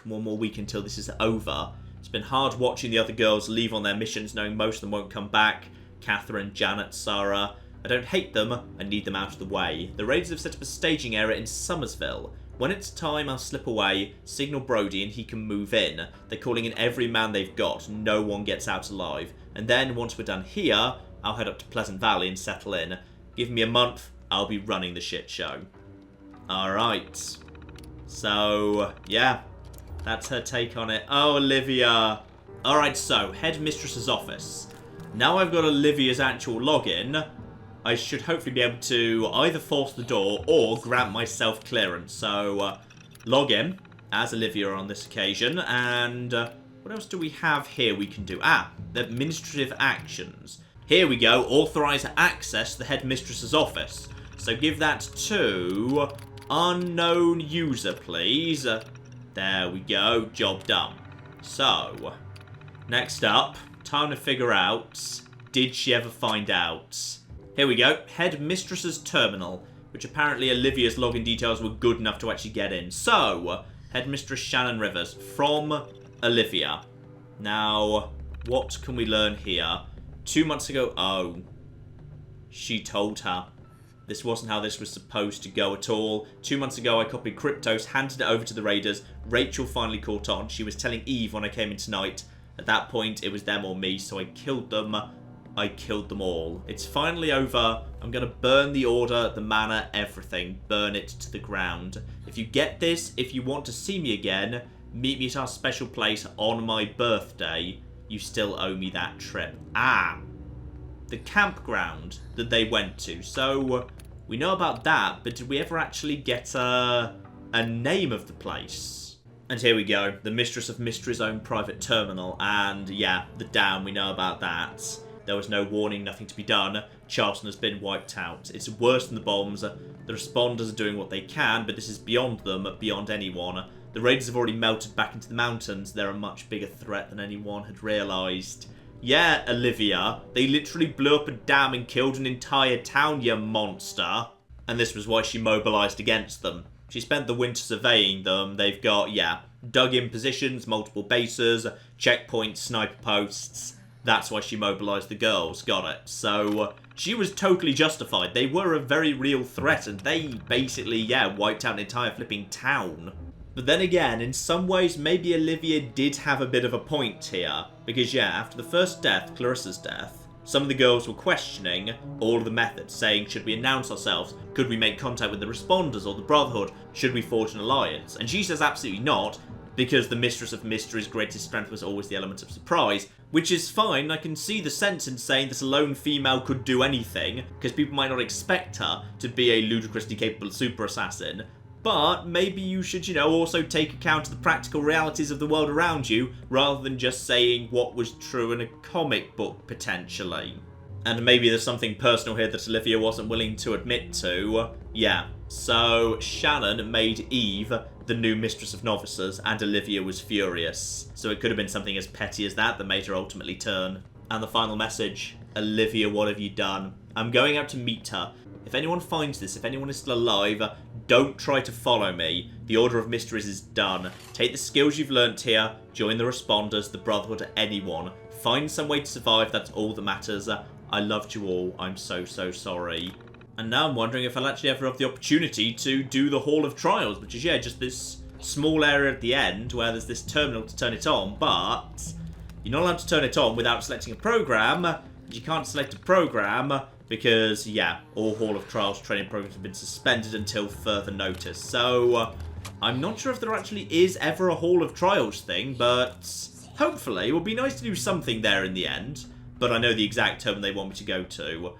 Speaker 1: until this is over. It's been hard watching the other girls leave on their missions, knowing most of them won't come back. Catherine, Janet, Sarah. I don't hate them, I need them out of the way. The Raiders have set up a staging area in Somersville. When it's time, I'll slip away, signal Brody and he can move in. They're calling in every man they've got, no one gets out alive. And then, once we're done here, I'll head up to Pleasant Valley and settle in. Give me a month, I'll be running the shit show. Alright. So, yeah. That's her take on it. Oh, Olivia. Alright, so, Headmistresses Office. Now I've got Olivia's actual login, I should hopefully be able to either force the door or grant myself clearance. So, log in as Olivia on this occasion. And what else do we have here we can do? The administrative actions. Here we go. Authorize access to the Headmistress's office. So give that to unknown user, please. There we go. Job done. So, next up, time to figure out, did she ever find out? Here we go. Headmistress's terminal, which apparently Olivia's login details were good enough to actually get in. So, Headmistress Shannon Rivers from Olivia. Now, what can we learn here? 2 months ago, oh, she told her. This wasn't how this was supposed to go at all. 2 months ago, I copied Kryptos, handed it over to the Raiders. Rachel finally caught on. She was telling Eve when I came in tonight. At that point, it was them or me, so I killed them. I killed them all. It's finally over. I'm going to burn the order, the manor, everything. Burn it to the ground. If you get this, if you want to see me again, meet me at our special place on my birthday. You still owe me that trip. The campground that they went to. So, we know about that, but did we ever actually get a name of the place? And here we go. The Mistress of Mystery's own private terminal. And yeah, the dam, we know about that. There was no warning, nothing to be done. Charleston has been wiped out. It's worse than the bombs. The responders are doing what they can, but this is beyond them, beyond anyone. The Raiders have already melted back into the mountains. They're a much bigger threat than anyone had realised. Yeah, Olivia, they literally blew up a dam and killed an entire town, you monster. And this was why she mobilised against them. She spent the winter surveying them. They've got, yeah, dug in positions, multiple bases, checkpoints, sniper posts. That's why she mobilised the girls. Got it. So, she was totally justified. They were a very real threat, and they basically, yeah, wiped out an entire flipping town. But then again, in some ways, maybe Olivia did have a bit of a point here. Because, yeah, after the first death, Clarissa's death, some of the girls were questioning all of the methods, saying, should we announce ourselves? Could we make contact with the responders or the Brotherhood? Should we forge an alliance? And she says absolutely not, because the Mistress of Mystery's greatest strength was always the element of surprise, which is fine. I can see the sense in saying that a lone female could do anything, because people might not expect her to be a ludicrously capable super assassin. But maybe you should, also take account of the practical realities of the world around you, rather than just saying what was true in a comic book, potentially. And maybe there's something personal here that Olivia wasn't willing to admit to. Yeah, so Shannon made Eve the new Mistress of Novices, and Olivia was furious. So it could have been something as petty as that made her ultimately turn. And the final message, Olivia, what have you done? I'm going out to meet her. If anyone finds this, if anyone is still alive, don't try to follow me. The Order of Mysteries is done. Take the skills you've learnt here, join the responders, the Brotherhood, anyone. Find some way to survive, that's all that matters. I loved you all, I'm so, so sorry. And now I'm wondering if I'll actually ever have the opportunity to do the Hall of Trials, which is, yeah, just this small area at the end where there's this terminal to turn it on, but you're not allowed to turn it on without selecting a program. You can't select a program because, yeah, all Hall of Trials training programs have been suspended until further notice. So, I'm not sure if there actually is ever a Hall of Trials thing, but hopefully it will be nice to do something there in the end. But I know the exact terminal they want me to go to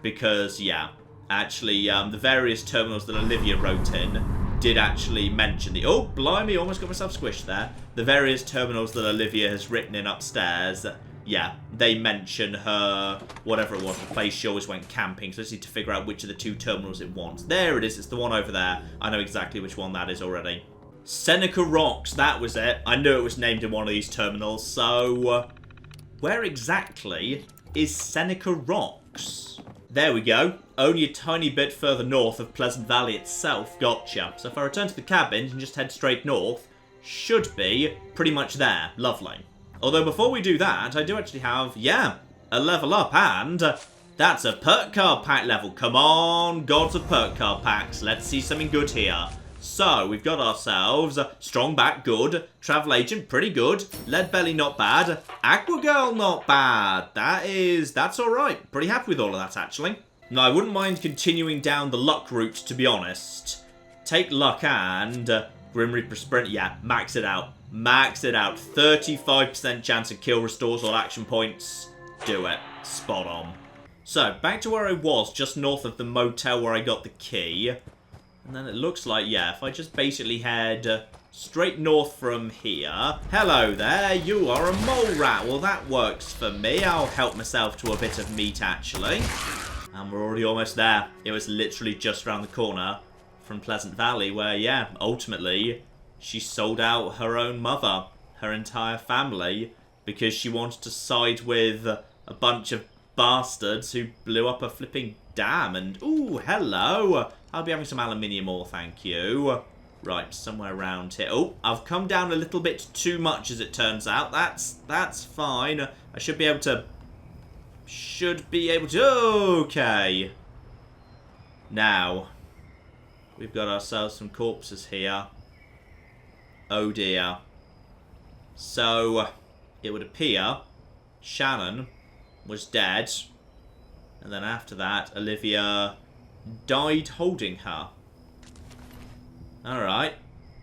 Speaker 1: because, yeah, actually, the various terminals that Olivia wrote in did actually mention the... Oh, blimey, almost got myself squished there. The various terminals that Olivia has written in upstairs, yeah, they mention her, whatever it was, the place she always went camping. So I just need to figure out which of the 2 terminals it wants. There it is. It's the one over there. I know exactly which one that is already. Seneca Rocks. That was it. I knew it was named in one of these terminals. So, where exactly is Seneca Rocks? There we go. Only a tiny bit further north of Pleasant Valley itself. Gotcha. So if I return to the cabin and just head straight north, should be pretty much there. Lovely. Although before we do that, I do actually have, yeah, a level up, and that's a perk card pack level. Come on, gods of perk card packs. Let's see something good here. So, we've got ourselves Strong Back, good. Travel Agent, pretty good. Lead Belly, not bad. Aqua Girl, not bad. That's alright. Pretty happy with all of that, actually. Now, I wouldn't mind continuing down the luck route, to be honest. Take luck and Grim Reaper Sprint, yeah, max it out. Max it out. 35% chance of kill restores all action points. Do it. Spot on. So, back to where I was, just north of the motel where I got the key. And then it looks like, yeah, if I just basically head straight north from here. Hello there, you are a mole rat. Well, that works for me. I'll help myself to a bit of meat, actually. And we're already almost there. It was literally just around the corner from Pleasant Valley where, yeah, ultimately, she sold out her own mother, her entire family, because she wanted to side with a bunch of bastards who blew up a flipping dam. And, ooh, hello. I'll be having some aluminium ore, thank you. Right, somewhere around here. Oh, I've come down a little bit too much, as it turns out. That's fine. I should be able to... Okay. Now, we've got ourselves some corpses here. Oh dear. So, it would appear Shannon was dead. And then after that, Olivia died holding her. Alright.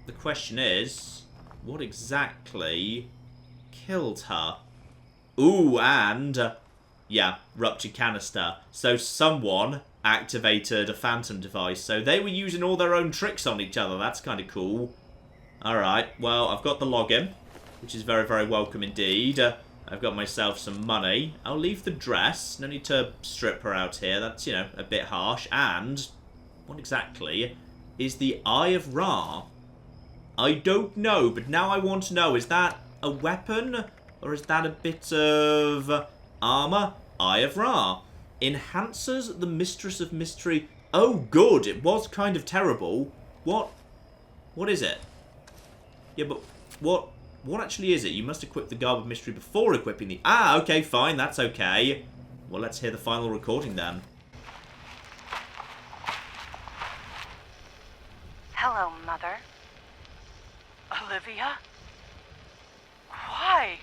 Speaker 1: The question is, what exactly killed her? Ooh, and... yeah, ruptured canister. So someone activated a phantom device. So they were using all their own tricks on each other. That's kind of cool. Alright, well, I've got the login, which is very, very welcome indeed. I've got myself some money. I'll leave the dress. No need to strip her out here. That's, you know, a bit harsh. And what exactly is the Eye of Ra? I don't know, but now I want to know. Is that a weapon? Or is that a bit of armor? Eye of Ra. Enhances the Mistress of Mystery. Oh, good. It was kind of terrible. What is it? Yeah, but what actually is it? You must equip the Garb of Mystery before equipping the... Ah, okay, fine, that's okay. Well, let's hear the final recording then.
Speaker 5: Hello, Mother. Olivia? Why?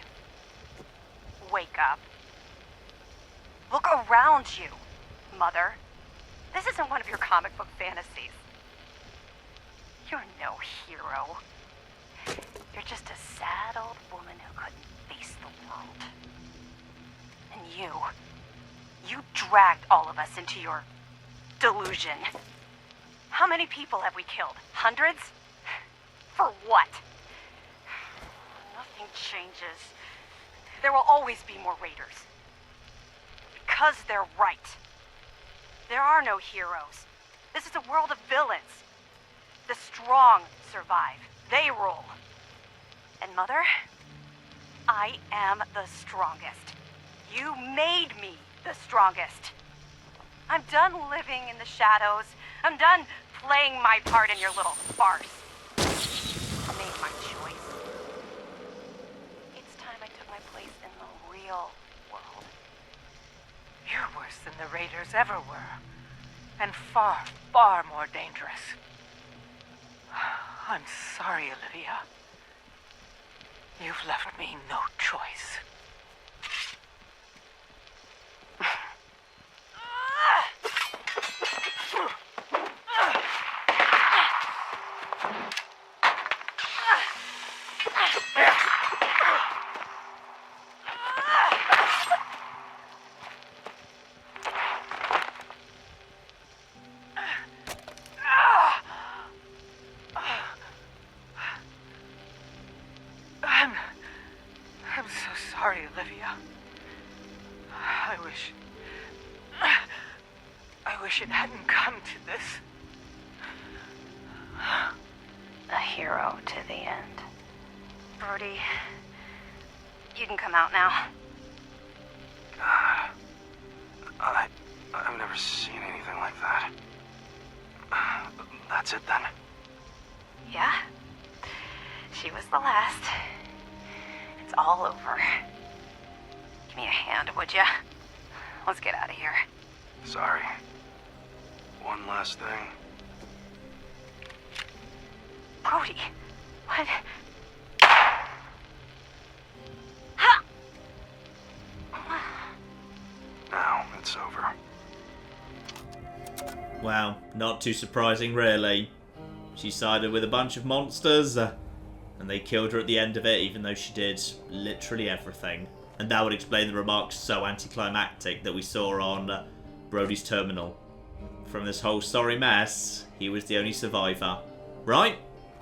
Speaker 5: Wake up. Look around you, Mother. This isn't one of your comic book fantasies. You're no hero. You're just a sad old woman who couldn't face the world. And you dragged all of us into your delusion. How many people have we killed? Hundreds? For what? Nothing changes. There will always be more raiders. Because they're right. There are no heroes. This is a world of villains. The strong survive. They rule. And Mother, I am the strongest. You made me the strongest. I'm done living in the shadows. I'm done playing my part in your little farce. I made my choice. It's time I took my place in the real world.
Speaker 7: You're worse than the raiders ever were. And far, far more dangerous. I'm sorry, Olivia. You've left me no choice. I'm so sorry, Olivia. I wish it hadn't come to this.
Speaker 3: A hero to the end. Brody, you can come out now.
Speaker 8: I've never seen anything like that. That's it then?
Speaker 3: Yeah? She was the last. It's all over. Give me a hand, would ya? Let's get out of here.
Speaker 8: Sorry. One last thing.
Speaker 3: Brody, what?
Speaker 8: Now it's over.
Speaker 1: Wow, not too surprising really. She sided with a bunch of monsters, and they killed her at the end of it, even though she did literally everything. And that would explain the remarks so anticlimactic that we saw on Brody's terminal. From this whole sorry mess, he was the only survivor. Right?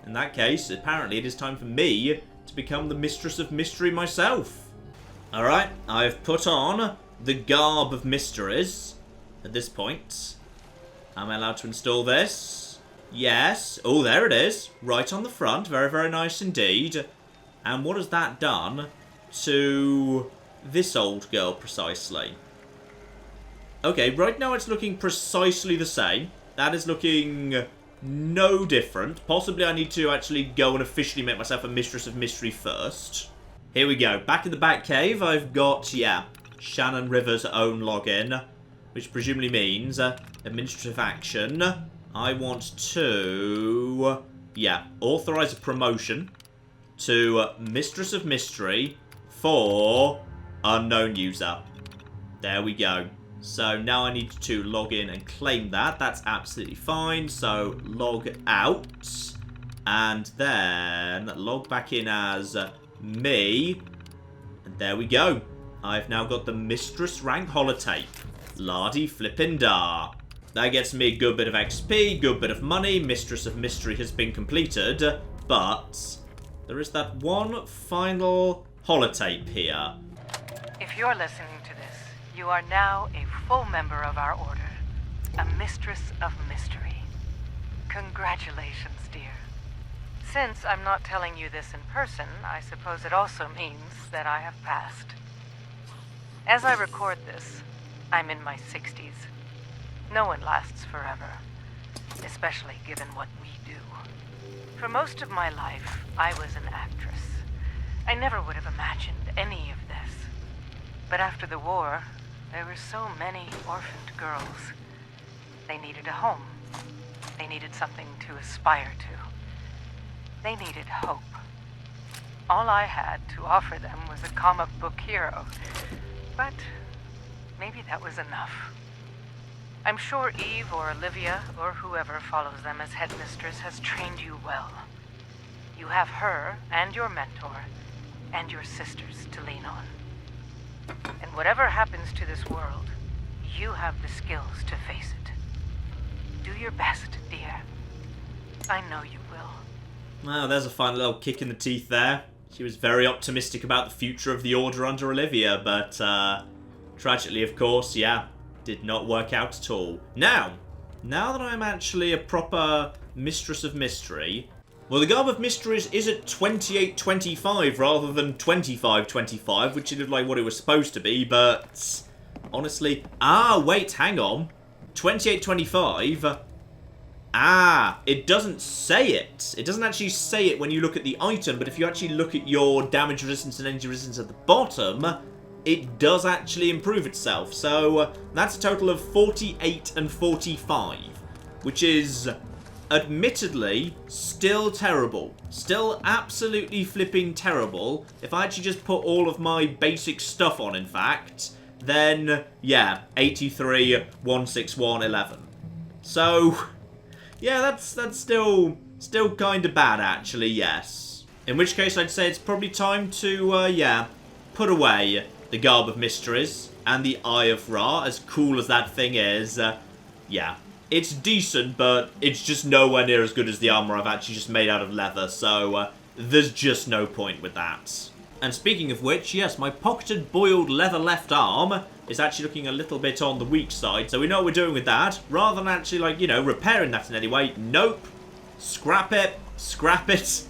Speaker 1: In that case, apparently it is time for me to become the Mistress of Mystery myself. Alright, I've put on the garb of mysteries at this point. Am I allowed to install this? Yes. Oh, there it is. Right on the front. Very, very nice indeed. And what has that done to this old girl precisely? Okay, right now it's looking precisely the same. That is looking no different. Possibly I need to actually go and officially make myself a Mistress of Mystery first. Here we go. Back in the Batcave, I've got, yeah, Shannon Rivers' own login, which presumably means administrative action. I want to, yeah, authorize a promotion to Mistress of Mystery for unknown user. There we go. So now I need to log in and claim that. That's absolutely fine. So log out and then log back in as me. And there we go. I've now got the Mistress rank holotape. Lardy flippin' da. That gets me a good bit of XP, good bit of money. Mistress of Mystery has been completed. But there is that one final holotape here.
Speaker 7: If you're listening to this, you are now a full member of our order, a Mistress of Mystery. Congratulations, dear. Since I'm not telling you this in person, I suppose it also means that I have passed. As I record this, I'm in my 60s. No one lasts forever, especially given what we do. For most of my life, I was an actress. I never would have imagined any of this. But after the war, there were so many orphaned girls. They needed a home. They needed something to aspire to. They needed hope. All I had to offer them was a comic book hero. But maybe that was enough. I'm sure Eve or Olivia or whoever follows them as headmistress has trained you well. You have her and your mentor and your sisters to lean on. And whatever happens to this world, you have the skills to face it. Do your best, dear. I know you will.
Speaker 1: Well, there's a fine little kick in the teeth there. She was very optimistic about the future of the Order under Olivia, but tragically, of course, yeah, did not work out at all. Now that I'm actually a proper Mistress of Mystery, well, the Garb of Mysteries is at 2825 rather than 2525, which is like what it was supposed to be, but honestly... wait, hang on. 2825... it doesn't say it. It doesn't actually say it when you look at the item, but if you actually look at your damage resistance and energy resistance at the bottom, it does actually improve itself. So that's a total of 48 and 45, which is admittedly still terrible. Still absolutely flipping terrible. If I actually just put all of my basic stuff on, in fact, then, yeah, 83, 161, 11. So... yeah, that's still kind of bad, actually, yes. In which case, I'd say it's probably time to, yeah, put away the Garb of Mysteries and the Eye of Ra, as cool as that thing is. Yeah, it's decent, but it's just nowhere near as good as the armor I've actually just made out of leather, so there's just no point with that. And speaking of which, yes, my pocketed boiled leather left arm is actually looking a little bit on the weak side. So we know what we're doing with that. Rather than actually, like, you know, repairing that in any way. Nope. Scrap it. Scrap it.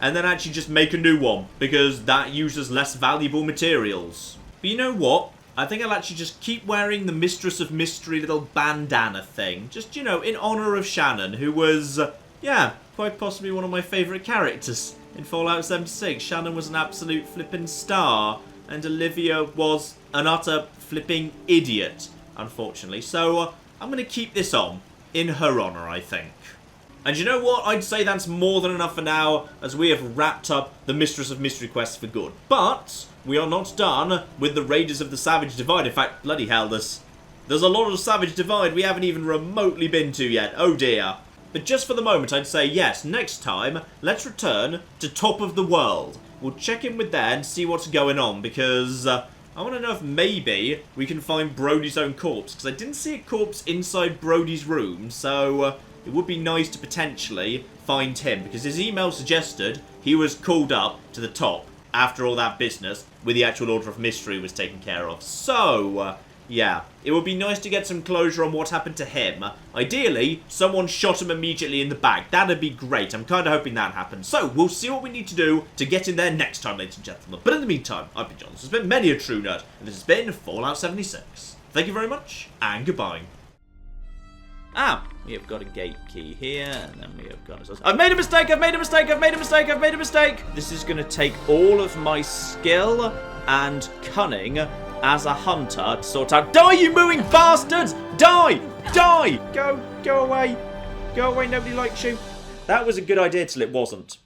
Speaker 1: And then actually just make a new one. Because that uses less valuable materials. But you know what? I think I'll actually just keep wearing the Mistress of Mystery little bandana thing. Just, you know, in honour of Shannon, who was, yeah, quite possibly one of my favourite characters in Fallout 76. Shannon was an absolute flippin' star, and Olivia was an utter flipping idiot, unfortunately. So, I'm going to keep this on, in her honour, I think. And you know what? I'd say that's more than enough for now, as we have wrapped up the Mistress of Mystery quest for good. But we are not done with the Raiders of the Savage Divide. In fact, bloody hell, there's a lot of Savage Divide we haven't even remotely been to yet. Oh dear. But just for the moment, I'd say yes, next time, let's return to Top of the World. We'll check in with there and see what's going on, because I want to know if maybe we can find Brody's own corpse, because I didn't see a corpse inside Brody's room, so it would be nice to potentially find him, because his email suggested he was called up to the top after all that business with the actual Order of Mystery was taken care of. So, yeah, it would be nice to get some closure on what happened to him. Ideally, someone shot him immediately in the back. That'd be great. I'm kind of hoping that happens. So, we'll see what we need to do to get in there next time, ladies and gentlemen. But in the meantime, I've been John. This has been many a true nerd, and this has been Fallout 76. Thank you very much, and goodbye. We have got a gate key here, and then we have got I've made a mistake, I've made a mistake, I've made a mistake, I've made a mistake! This is going to take all of my skill and cunning as a hunter to sort out— Die, you mooing bastards! Die! Die! Go away. Go away, nobody likes you. That was a good idea till it wasn't.